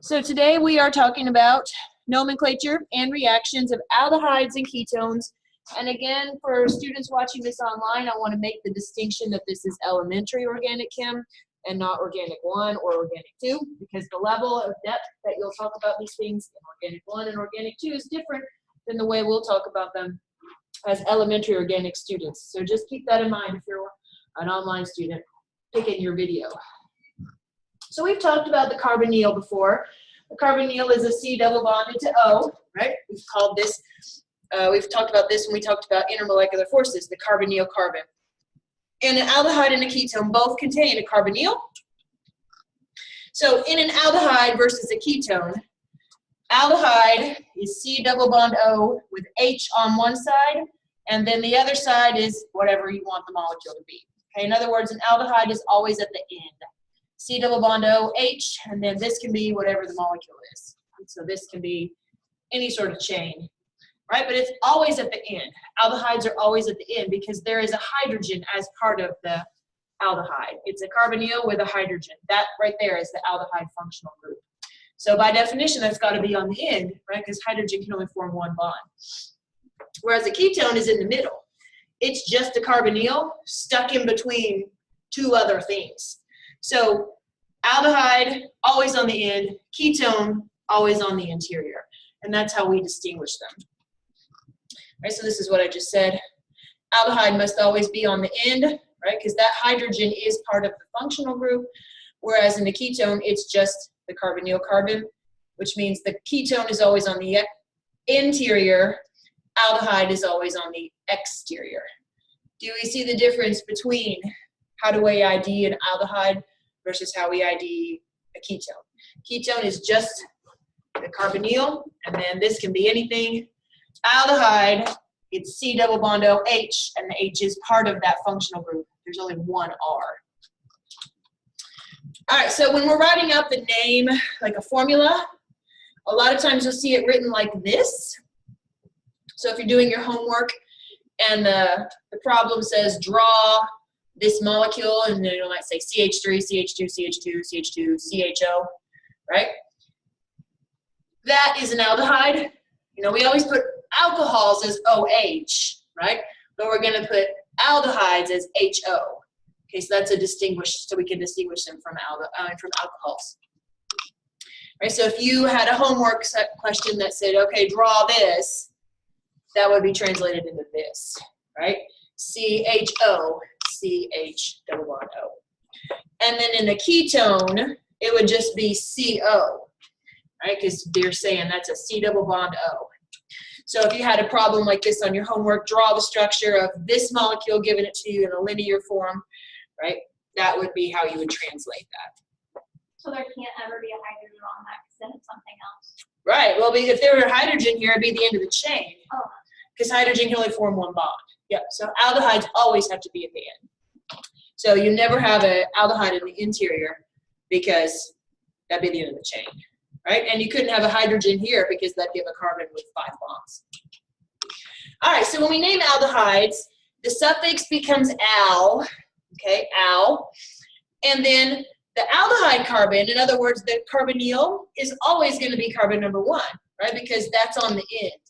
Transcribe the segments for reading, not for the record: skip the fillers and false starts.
So today we are talking about nomenclature and reactions of aldehydes and ketones. And again, for students watching this online, I want to make the distinction that this is elementary organic chem and not organic 1 or organic 2, because the level of depth that you'll talk about these things in organic 1 and organic 2 is different than the way we'll talk about them as elementary organic students. So just keep that in mind if you're an online student picking your video. So we've talked about the carbonyl before. The carbonyl is a C double bonded to O, right? We've called this, we've talked about this when we talked about intermolecular forces, the carbonyl carbon. And an aldehyde and a ketone both contain a carbonyl. So in an aldehyde versus a ketone, aldehyde is C double bond O with H on one side, and then the other side is whatever you want the molecule to be. Okay, in other words, an aldehyde is always at the end. C double bond O, H, and then this can be whatever the molecule is. So this can be any sort of chain, right? But it's always at the end. Aldehydes are always at the end because there is a hydrogen as part of the aldehyde. It's a carbonyl with a hydrogen. That right there is the aldehyde functional group. So by definition, that's got to be on the end, right? Because hydrogen can only form one bond. Whereas a ketone is in the middle. It's just a carbonyl stuck in between two other things. So aldehyde, always on the end, ketone, always on the interior. And that's how we distinguish them. Right, so this is what I just said. Aldehyde must always be on the end, right, because that hydrogen is part of the functional group, whereas in the ketone, it's just the carbonyl carbon, which means the ketone is always on the interior, aldehyde is always on the exterior. Do we see the difference between how do we ID an aldehyde versus how we ID a ketone? Ketone is just the carbonyl, and then this can be anything. Aldehyde, it's C double bond O H, and the H is part of that functional group. There's only one R. All right, so when we're writing out the name, like a formula, a lot of times you'll see it written like this. So if you're doing your homework and the problem says draw this molecule, and then you might say CH3, CH2, CH2, CH2, CHO, right? That is an aldehyde. You know, we always put alcohols as OH, right? But we're going to put aldehydes as HO. Okay, so that's a distinguished, so we can distinguish them from alcohols. Right, so if you had a homework question that said, okay, draw this, that would be translated into this, right? CHO, CH double bond O. And then in the ketone, it would just be CO, right? Because they're saying that's a C double bond O. So if you had a problem like this on your homework, draw the structure of this molecule, giving it to you in a linear form, right? That would be how you would translate that. So there can't ever be a hydrogen on that because then it's something else. Right. Well, if there were a hydrogen here, it'd be the end of the chain. Oh. Because hydrogen can only form one bond. Yeah. So aldehydes always have to be at the end. So you never have an aldehyde in the interior because that'd be the end of the chain. Right? And you couldn't have a hydrogen here because that'd give a carbon with 5 bonds. All right, so when we name aldehydes, the suffix becomes al, okay, al, and then the aldehyde carbon, in other words, the carbonyl, is always going to be carbon number 1, right, because that's on the end.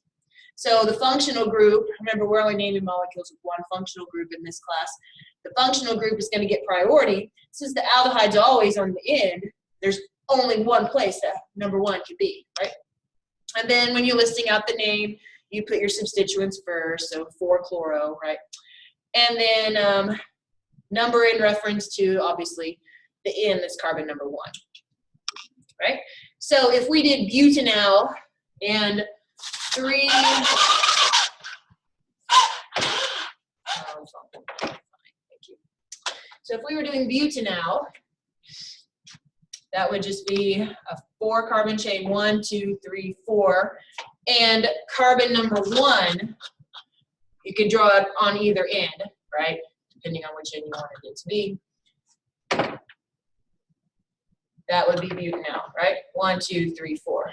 So the functional group, remember we're only naming molecules with one functional group in this class, the functional group is going to get priority. Since the aldehyde's always on the end, there's only one place that number 1 could be, right? And then when you're listing out the name, you put your substituents first, so 4-chloro, right? And then number in reference to, obviously, the N that's carbon number 1, right? So if we did butanal and 3, so if we were doing butanal, that would just be a 4-carbon chain, 1, 2, 3, 4. And carbon number 1, you can draw it on either end, right? Depending on which end you wanted it to be. That would be butanal, right? 1, 2, 3, 4.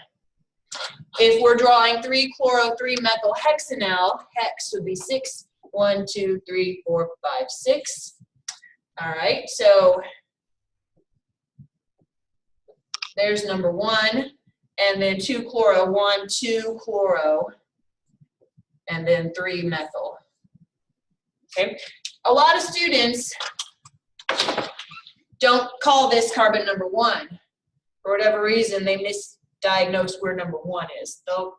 If we're drawing 3-chloro-3-methylhexanal, hex would be 6. 1, 2, 3, 4, 5, 6. All right, so There's number 1, and then 2-chloro, 1, 2-chloro, and then 3-methyl. Okay, a lot of students don't call this carbon number 1. For whatever reason, they misdiagnose where number 1 is. They'll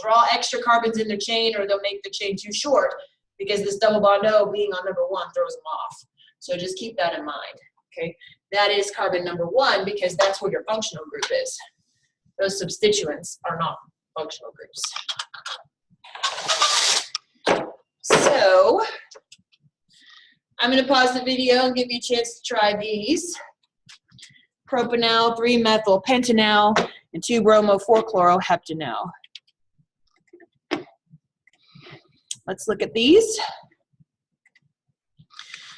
draw extra carbons in their chain, or they'll make the chain too short because this double bond O being on number 1 throws them off. So just keep that in mind. Okay, that is carbon number 1 because that's where your functional group is. Those substituents are not functional groups. So I'm going to pause the video and give you a chance to try these. Propanal, 3-methyl pentanal, and 2-bromo, 4-chloroheptanal. Let's look at these.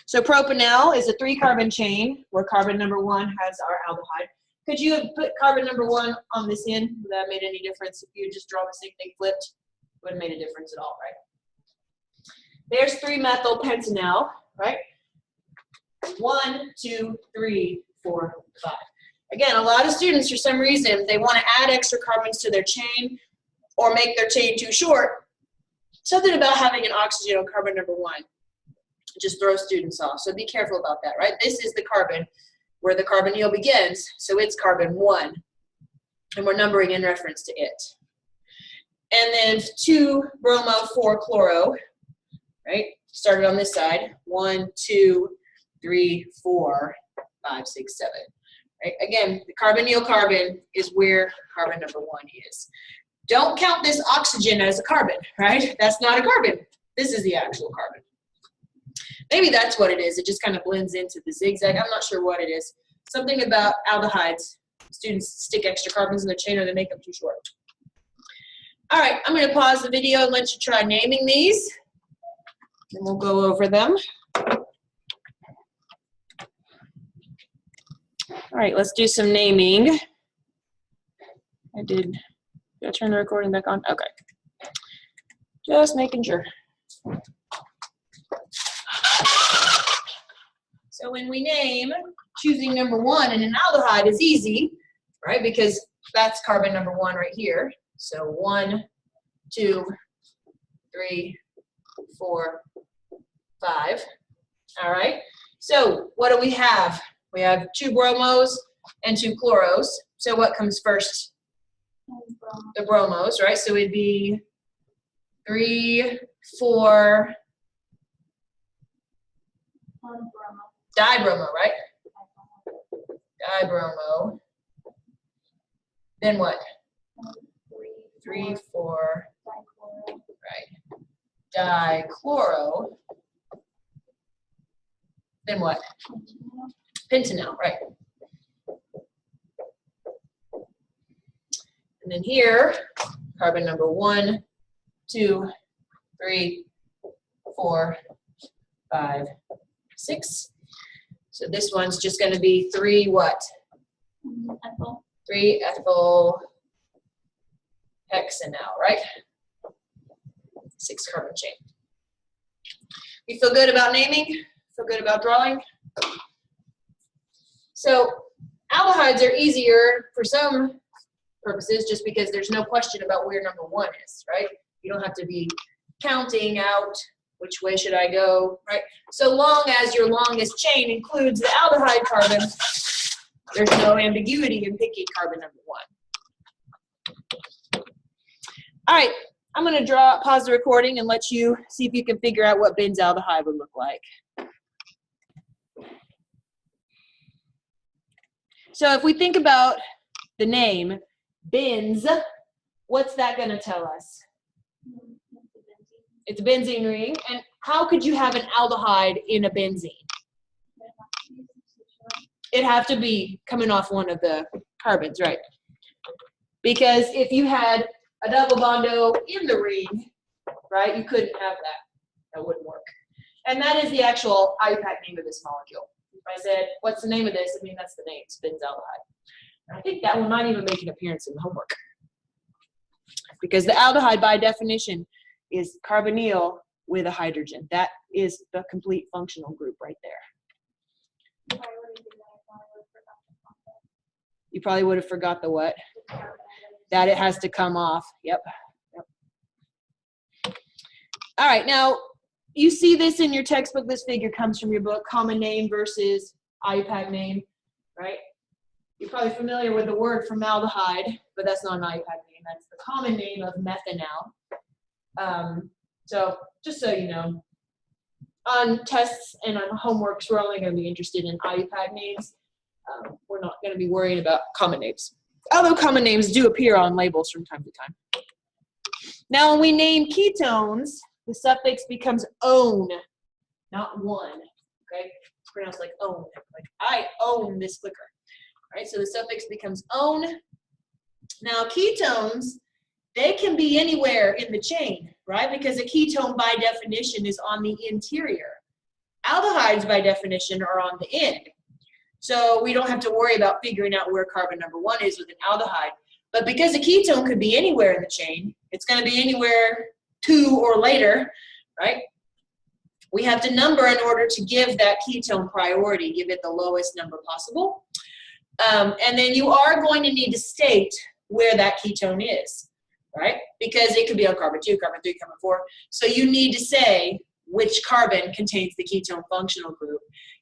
So propanal is a 3-carbon chain where carbon number 1 has our aldehyde. Could you have put carbon number 1 on this end? Would that have made any difference if you had just drawn the same thing flipped? Wouldn't have made a difference at all, right? There's 3-methyl pentanal, right? 1, 2, 3, 4, 5. Again, a lot of students, for some reason, they want to add extra carbons to their chain or make their chain too short. Something about having an oxygen on carbon number 1 just throws students off. So be careful about that, right? This is the carbon where the carbonyl begins, so it's carbon 1, and we're numbering in reference to it. And then 2-bromo, 4-chloro, right? Started on this side. 1, 2, 3, 4, 5, 6, 7. Right? Again, the carbonyl carbon is where carbon number 1 is. Don't count this oxygen as a carbon, right? That's not a carbon. This is the actual carbon. Maybe that's what it is. It just kind of blends into the zigzag. I'm not sure what it is. Something about aldehydes. Students stick extra carbons in their chain or they make them too short. All right, I'm going to pause the video and let you try naming these. And we'll go over them. All right, let's do some naming. Did I turn the recording back on? Okay. Just making sure. So when we name, choosing number 1 in an aldehyde is easy, right? Because that's carbon number 1 right here. So 1, 2, 3, 4, 5. All right. So what do we have? We have 2 bromos and 2 chloros. So what comes first? The bromos, right? So it'd be 3, 4, dibromo, right? Dibromo. Then what? 3, 4, right. Dichloro. Then what? Pentanal, right. And then here, carbon number 1, 2, 3, 4, 5, 6. So this one's just going to be 3 what? Ethyl. 3 ethyl hexanal, right? 6 carbon chain. You feel good about naming? Feel good about drawing? So aldehydes are easier for some purposes just because there's no question about where number 1 is, right? You don't have to be counting out which way should I go, right? So long as your longest chain includes the aldehyde carbon, there's no ambiguity in picking carbon number 1. All right, I'm going to pause the recording and let you see if you can figure out what benzaldehyde would look like. So if we think about the name, benz, what's that going to tell us? It's a benzene ring. And how could you have an aldehyde in a benzene? It'd have to be coming off one of the carbons, right? Because if you had a double bond O in the ring, right, you couldn't have that. That wouldn't work. And that is the actual IUPAC name of this molecule. If I said, what's the name of this? I mean, that's the name, it's benzaldehyde. I think that one might even make an appearance in the homework. Because the aldehyde, by definition, is carbonyl with a hydrogen. That is the complete functional group right there. You probably would have forgot the what? That it has to come off. Yep. All right, now you see this in your textbook. This figure comes from your book, common name versus IUPAC name, right? You're probably familiar with the word formaldehyde, but that's not an IUPAC name. That's the common name of methanol. So just so you know, on tests and on homeworks, we're only going to be interested in IUPAC names. We're not going to be worrying about common names, although common names do appear on labels from time to time. Now, when we name ketones, the suffix becomes "own," not "one." Okay, it's pronounced like "own," like I own this clicker. Right, so the suffix becomes "own." Now, ketones, they can be anywhere in the chain, right? Because a ketone, by definition, is on the interior. Aldehydes, by definition, are on the end. So we don't have to worry about figuring out where carbon number 1 is with an aldehyde. But because a ketone could be anywhere in the chain, it's going to be anywhere 2 or later, right? We have to number in order to give that ketone priority, give it the lowest number possible. And then you are going to need to state where that ketone is, right? Because it could be on carbon 2, carbon 3, carbon 4. So you need to say which carbon contains the ketone functional group.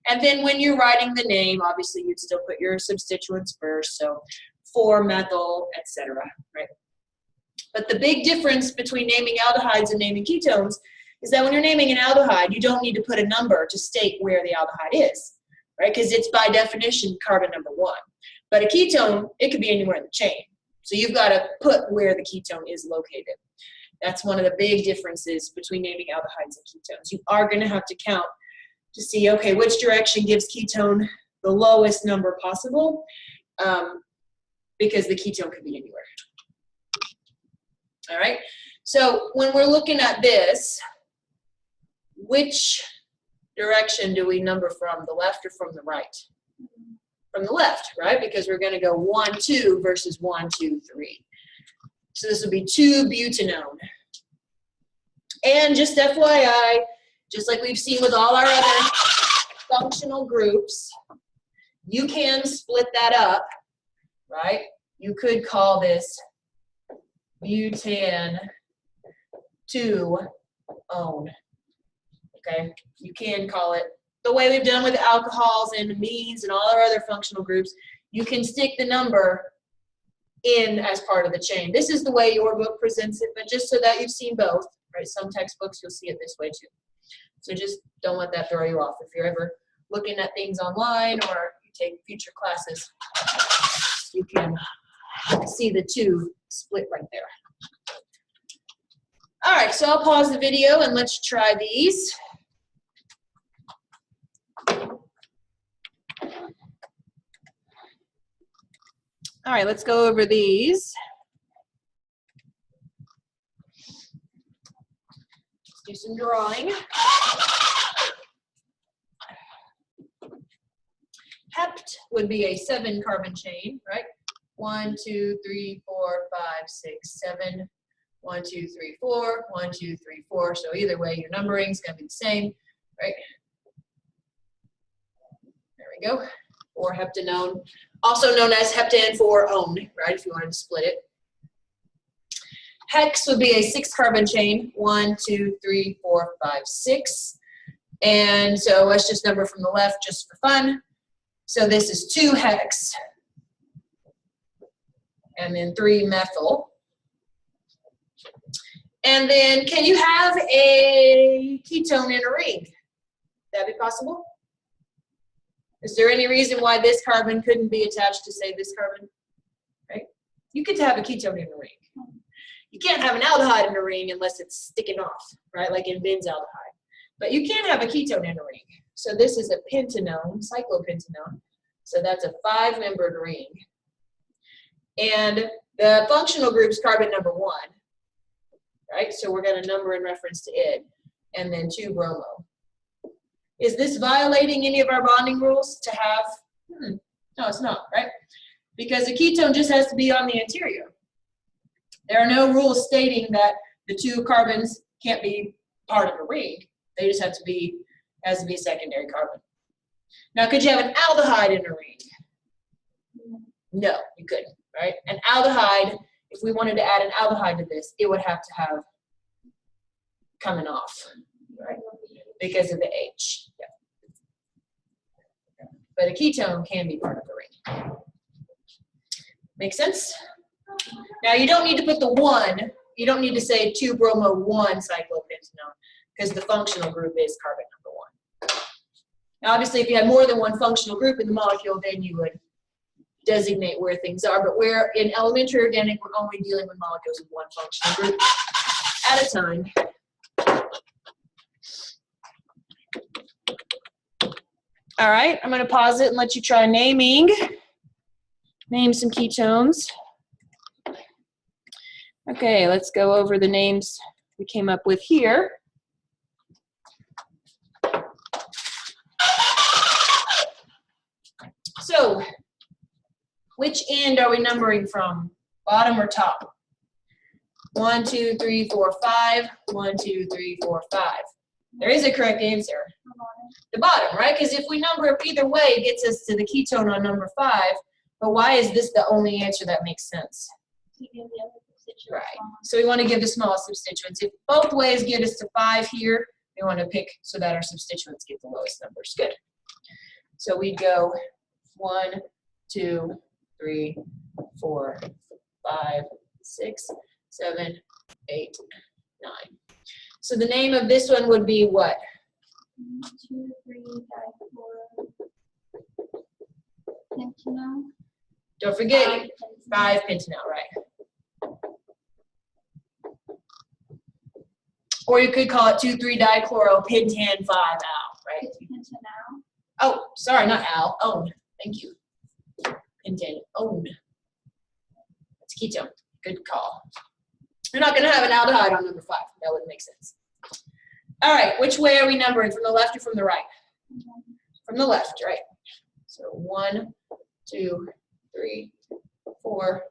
And then when you're writing the name, obviously you'd still put your substituents first, so 4-methyl, etc., right? But the big difference between naming aldehydes and naming ketones is that when you're naming an aldehyde, you don't need to put a number to state where the aldehyde is, right? Because it's by definition carbon number 1. But a ketone, it could be anywhere in the chain. So you've got to put where the ketone is located. That's one of the big differences between naming aldehydes and ketones. You are going to have to count to see, okay, which direction gives ketone the lowest number possible, because the ketone could be anywhere. All right, so when we're looking at this, which direction do we number from, the left or from the right? From the left, right? Because we're going to go 1, 2 versus 1, 2, 3. So this would be 2-butanone. And just FYI, just like we've seen with all our other functional groups, you can split that up, right? You could call this butan 2-one. Okay, you can call it the way we've done with alcohols and amines and all our other functional groups. You can stick the number in as part of the chain. This is the way your book presents it, but just so that you've seen both, right? Some textbooks you'll see it this way too. So just don't let that throw you off. If you're ever looking at things online or you take future classes, you can see the 2 split right there. All right, so I'll pause the video and let's try these. All right, let's go over these. Let's do some drawing. Hept would be a 7-carbon chain, right? 1, 2, 3, 4, 5, 6, 7. 1, 2, 3, 4. 1, 2, 3, 4. So either way, your numbering is going to be the same, right? There we go. Or heptanone, also known as heptan-4-one, right? If you wanted to split it. Hex would be a 6-carbon chain. 1, 2, 3, 4, 5, 6. And so let's just number from the left just for fun. So this is 2-hex. And then 3-methyl. And then can you have a ketone in a ring? That be possible? Is there any reason why this carbon couldn't be attached to, say, this carbon? Right? You could have a ketone in a ring. You can't have an aldehyde in a ring unless it's sticking off, right? Like in benzaldehyde. But you can have a ketone in a ring. So this is a pentanone, cyclopentanone. So that's a 5-membered ring. And the functional group's carbon number 1. Right? So we're going to number in reference to it. And then 2-bromo. Is this violating any of our bonding rules to have? No, it's not, right? Because a ketone just has to be on the interior. There are no rules stating that the 2 carbons can't be part of a ring. They just have to be, has to be a secondary carbon. Now, could you have an aldehyde in a ring? No, you couldn't, right? An aldehyde, if we wanted to add an aldehyde to this, it would have to have coming off, right? Because of the H. Yeah. But a ketone can be part of the ring. Make sense? Now you don't need to put the 1. You don't need to say 2-bromo-1-cyclopentanone because the functional group is carbon number 1. Now obviously if you had more than one functional group in the molecule, then you would designate where things are. But we're in elementary organic, we're only dealing with molecules with one functional group at a time. All right, I'm going to pause it and let you try name some ketones. Okay, let's go over the names we came up with here. So, which end are we numbering from? Bottom or top? 1, 2, 3, 4, 5. 1, 2, 3, 4, 5. There is a correct answer. The bottom, right? Because if we number it either way, it gets us to the ketone on number 5. But why is this the only answer that makes sense? Right. So we want to give the smallest substituents. If both ways get us to 5 here, we want to pick so that our substituents get the lowest numbers. Good. So we'd go 1, 2, 3, 4, 5, 6, 7, 8, 9. So the name of this one would be what? 2, 3, 5, 4. Pentanol. Don't forget 5 pentanol, right? Or you could call it 2,3-dichloropentane 5-al, right? Pentanol. Oh, sorry, not al. Own. Thank you. Pentane. Own. It's ketone. Good call. You're not going to have an aldehyde on number 5. That wouldn't make sense. All right, which way are we numbering? From the left or from the right? From the left, right? So 1, 2, 3, 4,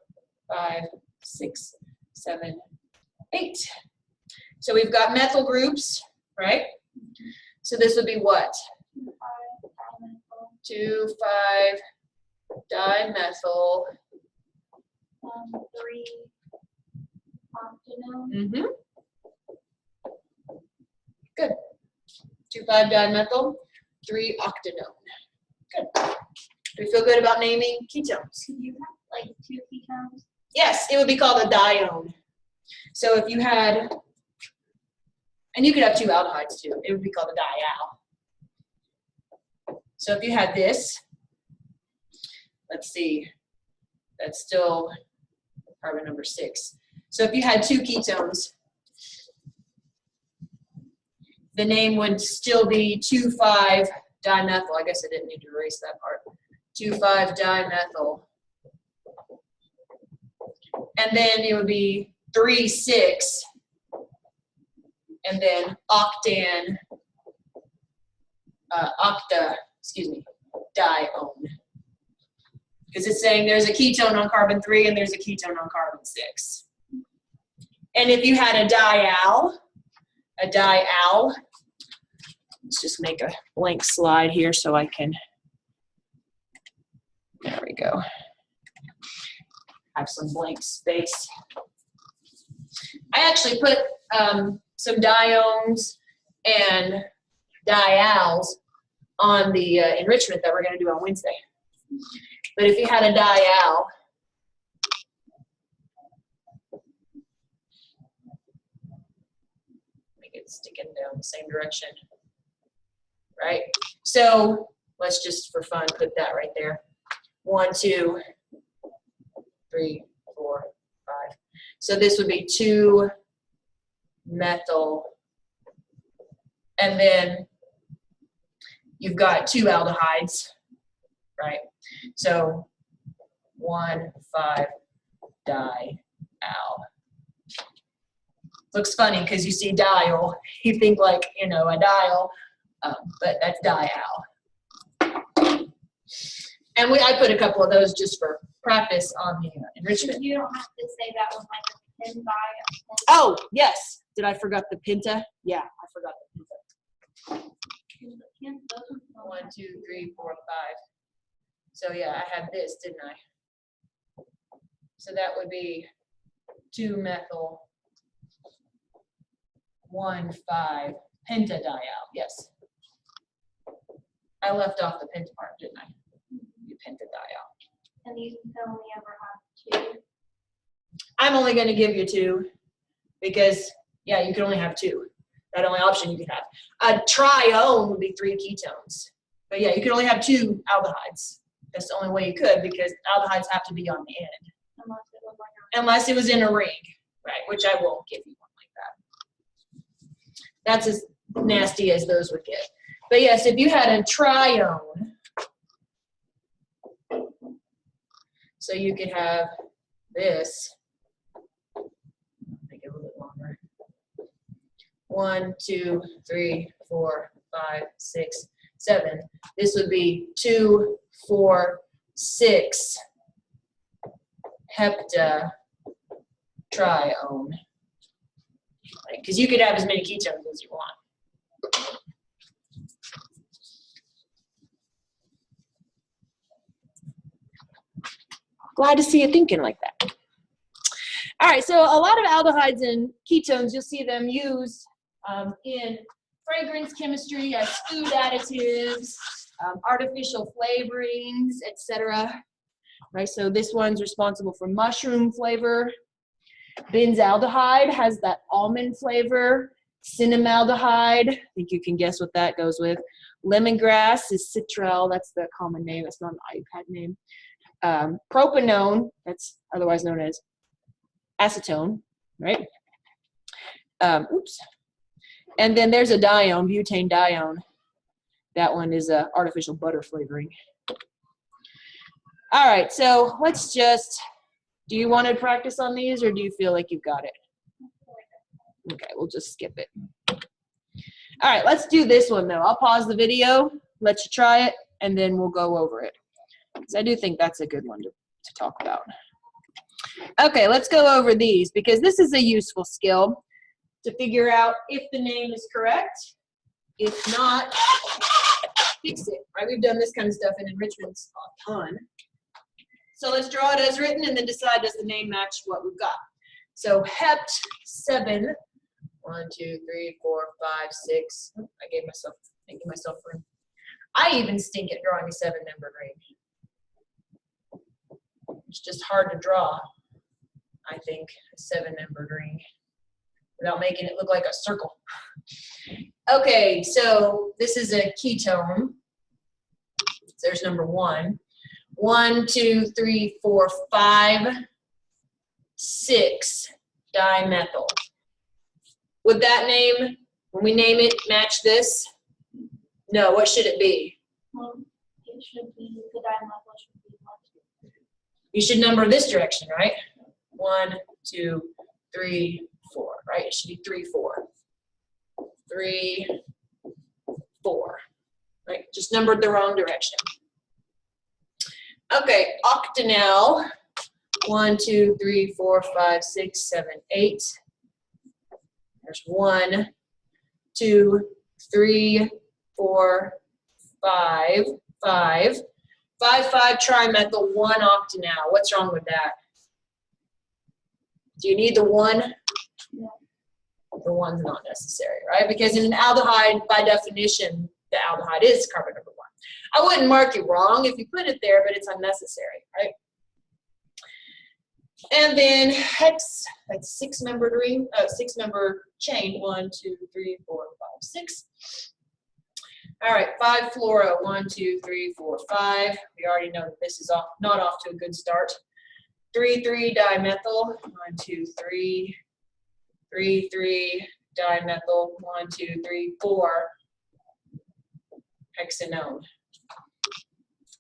5, 6, 7, 8. So we've got methyl groups, right? So this would be what? 2,5-dimethyl. 3 octanol. Mm-hmm. Good. 2,5-dimethyl, 3-octanone. Good. Do we feel good about naming ketones? Could you have like 2 ketones? Yes, it would be called a dione. So if you had, and you could have 2 aldehydes too, it would be called a dial. So if you had this, let's see, that's still carbon number 6. So if you had 2 ketones, the name would still be 2,5-dimethyl. I guess I didn't need to erase that part. 2,5-dimethyl. And then it would be 3,6. And then dione. Because it's saying there's a ketone on carbon 3 and there's a ketone on carbon 6. And if you had a dial, let's just make a blank slide here so I can, there we go, have some blank space. I actually put some diones and dials on the enrichment that we're going to do on Wednesday. But if you had a dial, make it sticking down the same direction, right? So let's just, for fun, put that right there. 1, 2, 3, 4, 5. So this would be 2-methyl, and then you've got 2 aldehydes, right? So 1,5-dial. Looks funny because you see dial, you think like, you know, a dial, but that's dial. And I put a couple of those just for practice on the enrichment. You don't have to say that one like a pen by. Oh, yes. Did I forget the Pinta? Yeah, I forgot the Pinta. 1, 2, 3, 4, 5. So yeah, I had this, didn't I? So that would be 2-methyl 1,5-pentadiol. Yes. I left off the penta part, didn't I? The pentadiol. And these can only ever have 2. I'm only going to give you 2 because, yeah, you can only have 2. That only option you can have. A trione would be 3 ketones. But yeah, you can only have 2 aldehydes. That's the only way you could because aldehydes have to be on the end. Unless it was like a Unless it was in a ring, right, which I won't give you one like that. That's as nasty as those would get. But yes, if you had a trione, so you could have this, make it a little bit longer. 1, 2, 3, 4, 5, 6, 7. This would be 2, 4, 6 heptatrione. Because you could have as many ketones as you want. Glad to see you thinking like that. All right, so a lot of aldehydes and ketones, you'll see them used in fragrance chemistry as food additives, artificial flavorings, etc. Right, so this one's responsible for mushroom flavor. Benzaldehyde has that almond flavor. Cinnamaldehyde, I think you can guess what that goes with. Lemongrass is citral, that's the common name, that's not an iPad name. Propanone, that's otherwise known as acetone, right? Oops. And then there's a dione, butane dione. That one is a artificial butter flavoring. All right, so let's just, do you want to practice on these or do you feel like you've got it? Okay, we'll just skip it. All right, let's do this one though. I'll pause the video, let you try it, and then we'll go over it. Because I do think that's a good one to talk about. Okay, let's go over these because this is a useful skill to figure out if the name is correct. If not, fix it, right? We've done this kind of stuff in enrichments a ton. So let's draw it as written and then decide does the name match what we've got. So hept 7, 1, 2, 3, 4, 5, 6. I gave myself room. I even stink at drawing a 7-membered ring. It's just hard to draw, I think, a 7-membered ring without making it look like a circle. Okay, so this is a ketone. There's number 1. 1, 2, 3, 4, 5, 6 dimethyl. Would that name, when we name it, match this? No, what should it be? It should be, the dimethyl should be 1, 2. You should number this direction, right? 1, 2, 3, 4, right? It should be 3, 4. 3, 4, right? Just numbered the wrong direction. Okay, octanol. 1, 2, 3, 4, 5, 6, 7, 8. There's 1, 2, 3, 4, 5, 5. 5,5-trimethyl 1-octanol. What's wrong with that? Do you need the 1? No. The 1's not necessary, right? Because in an aldehyde, by definition, the aldehyde is carbon number 1. I wouldn't mark it wrong if you put it there, but it's unnecessary, right? And then hex, that's 6-membered ring, 6-member chain. 1, 2, 3, 4, 5, 6. All right, 5-fluoro. 1, 2, 3, 4, 5. We already know that this is not off to a good start. 3,3-dimethyl. 1, 2, 3. 3,3-dimethyl. 1, 2, 3, 4. Hexanone.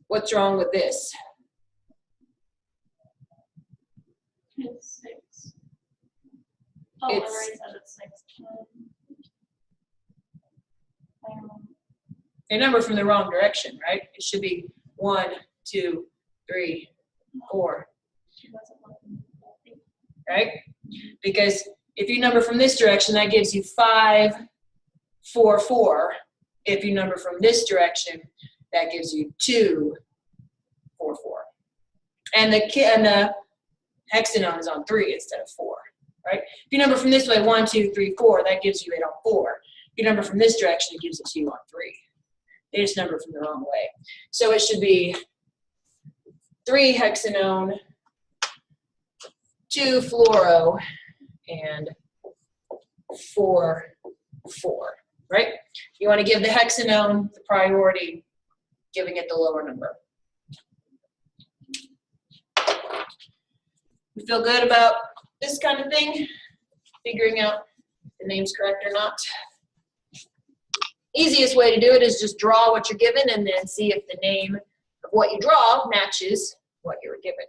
What's wrong with this? It's 6. Oh, It's- I already said it's 6. They number from the wrong direction, right? It should be 1, 2, 3, 4, right? Because if you number from this direction, that gives you 5, 4, 4. If you number from this direction, that gives you 2, 4, 4. And the Hexanone is on 3 instead of 4, right? If you number from this way, 1, 2, 3, 4, that gives you it on 4. If you number from this direction, it gives it to you on 3. They just number from the wrong way. So it should be 3 hexanone, 2 fluoro, and 4, 4, right? You want to give the hexanone the priority, giving it the lower number. You feel good about this kind of thing? Figuring out if the name's correct or not? Easiest way to do it is just draw what you're given and then see if the name of what you draw matches what you were given.